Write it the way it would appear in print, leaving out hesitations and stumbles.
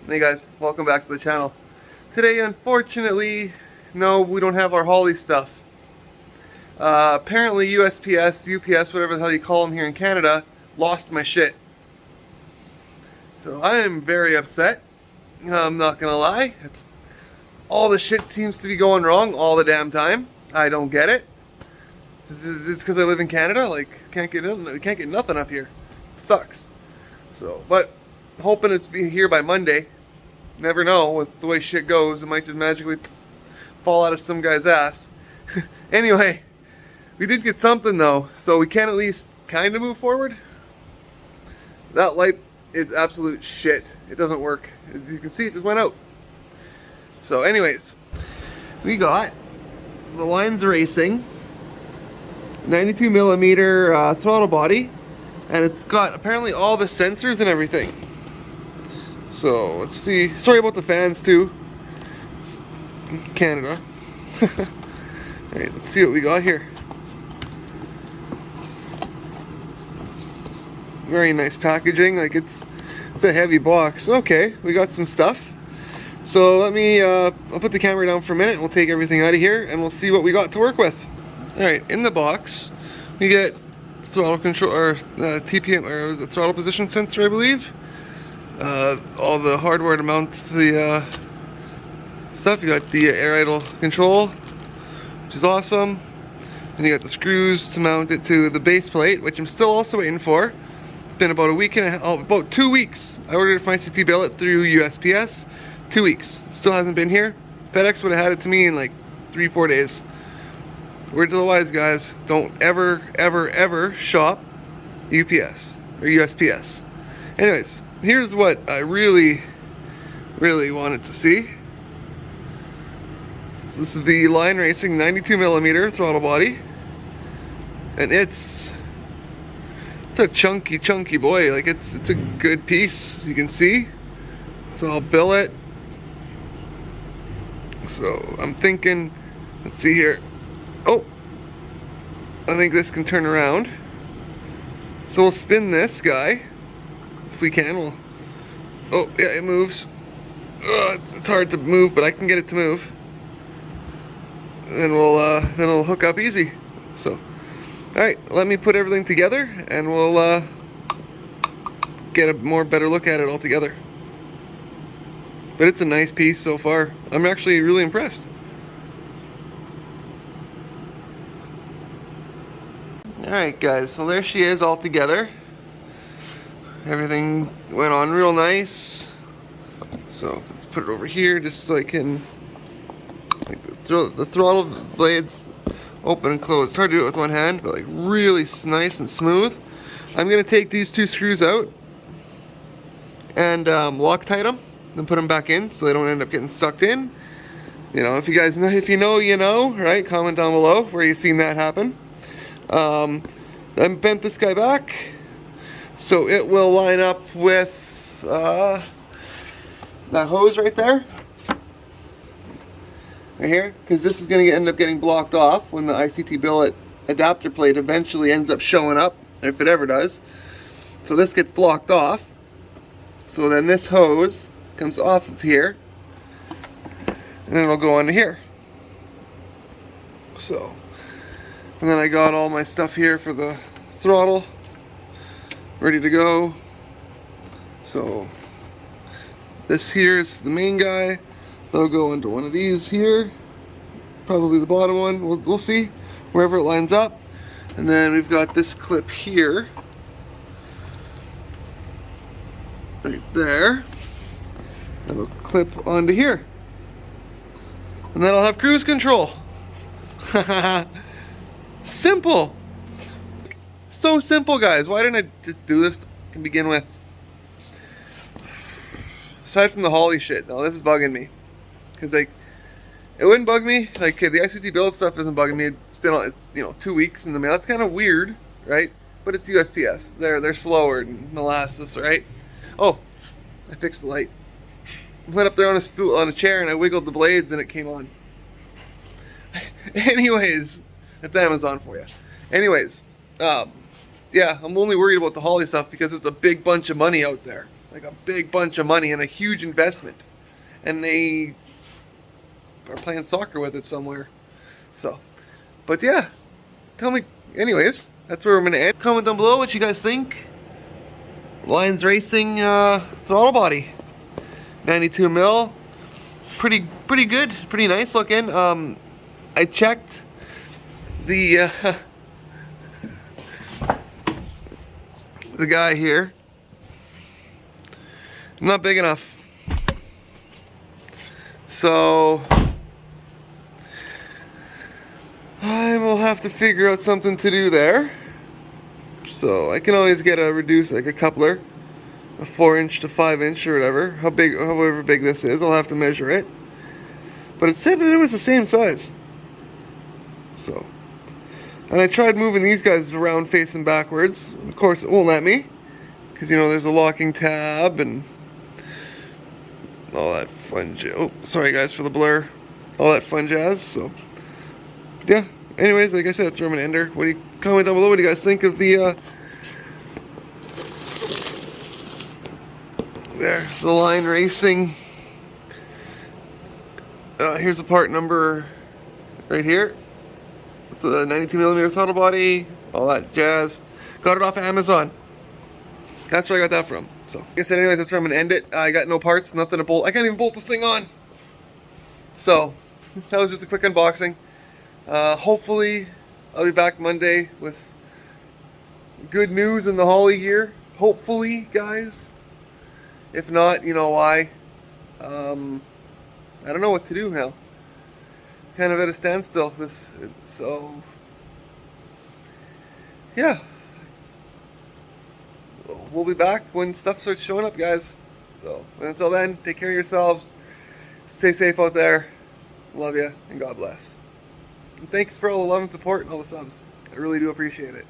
Hey guys, welcome back to the channel. Today, unfortunately, no, we don't have our Holley stuff. Apparently USPS, UPS, whatever the hell you call them here in Canada, lost my shit. So I am very upset. I'm not gonna lie. All the shit seems to be going wrong all the damn time. I don't get it. Is this because I live in Canada? Like, can't get nothing up here. It sucks. So, but hoping it's be here by Monday. Never know, with the way shit goes, it might just magically fall out of some guy's ass. Anyway, we did get something though, so we can at least kind of move forward. That light is absolute shit. It doesn't work. As you can see, it just went out. So anyways, we got the LINERACING 92mm throttle body, and it's got apparently all the sensors and everything. So let's see. Sorry about the fans too. It's Canada. Alright, let's see what we got here. Very nice packaging. Like it's a heavy box. Okay, we got some stuff. So let me I'll put the camera down for a minute and we'll take everything out of here and we'll see what we got to work with. Alright, in the box we get throttle control, or TPM, or the throttle position sensor, I believe. All the hardware to mount the stuff. You got the air idle control, which is awesome. Then you got the screws to mount it to the base plate, which I'm still also waiting for. It's been about a week and a half, about 2 weeks. I ordered my CT billet through USPS. 2 weeks. Still hasn't been here. FedEx would have had it to me in like 3-4 days. Word to the wise, guys, don't ever shop UPS or USPS. Anyways, here's what I really wanted to see. This is the LINERACING 92mm throttle body, and it's a chunky boy. Like it's a good piece, as you can see. It's all billet. So I'm thinking, let's see here. Oh, I think this can turn around. So we'll spin this guy if we can. Oh yeah, it moves. It's hard to move, but I can get it to move. And then it'll hook up easy. So, all right, let me put everything together, and we'll get a better look at it all together. But it's a nice piece so far. I'm actually really impressed. Alright guys, so there she is all together. Everything went on real nice. So let's put it over here just so I can, like, the throttle blades open and close. It's hard to do it with one hand, but like really nice and smooth. I'm going to take these two screws out and Loctite them, then put them back in so they don't end up getting sucked in. You know, if you guys know, if you know, you know, right? Comment down below where you've seen that happen. I bent this guy back so it will line up with that hose right there, right here, because this is going to end up getting blocked off when the ICT billet adapter plate eventually ends up showing up, if it ever does. So this gets blocked off, so then this hose comes off of here and then it'll go onto here. So, and then I got all my stuff here for the throttle ready to go. So this here is the main guy. That'll go into one of these here, probably the bottom one. We'll see wherever it lines up. And then we've got this clip here, right there. That'll clip onto here, and then I'll have cruise control. Simple. So simple, guys. Why didn't I just do this to begin with? Aside from the Holley shit, no, this is bugging me. Because, like, it wouldn't bug me. Like, the ICT build stuff isn't bugging me. It's been, you know, 2 weeks in the mail. It's kind of weird, right? But it's USPS. They're slower than molasses, right? Oh, I fixed the light. Went up there on a chair, and I wiggled the blades, and it came on. Anyways, it's Amazon for you. Anyways, yeah, I'm only worried about the Holley stuff because it's a big bunch of money out there. like a big bunch of money and a huge investment, and they are playing soccer with it somewhere. So, but yeah, tell me. Anyways, that's where I'm gonna end. Comment down below what you guys think. LINERACING throttle body, 92mm. It's pretty good, pretty nice looking. I checked the the guy here. Not big enough. So I will have to figure out something to do there. So I can always get a reduce, like a coupler, a 4-inch to 5-inch or whatever. However big this is, I'll have to measure it. But it said that it was the same size. So, and I tried moving these guys around facing backwards. Of course, it won't let me, because you know there's a locking tab and all that fun jazz. Oh, sorry guys for the blur. All that fun jazz. So, yeah. Anyways, like I said, that's where I'm gonna end her. What do you comment down below? What do you guys think of the the LINERACING? Here's the part number right here. So the 92mm throttle body, all that jazz. Got it off of Amazon. That's where I got that from. So, like I said, anyways, that's where I'm gonna end it. I got no parts, nothing to bolt. I can't even bolt this thing on. So, that was just a quick unboxing. Hopefully, I'll be back Monday with good news in the Holley here. Hopefully, guys. If not, you know why. I don't know what to do now. Kind of at a standstill. So yeah. We'll be back when stuff starts showing up, guys. So, until then, take care of yourselves. Stay safe out there. Love you, and God bless. And thanks for all the love and support and all the subs. I really do appreciate it.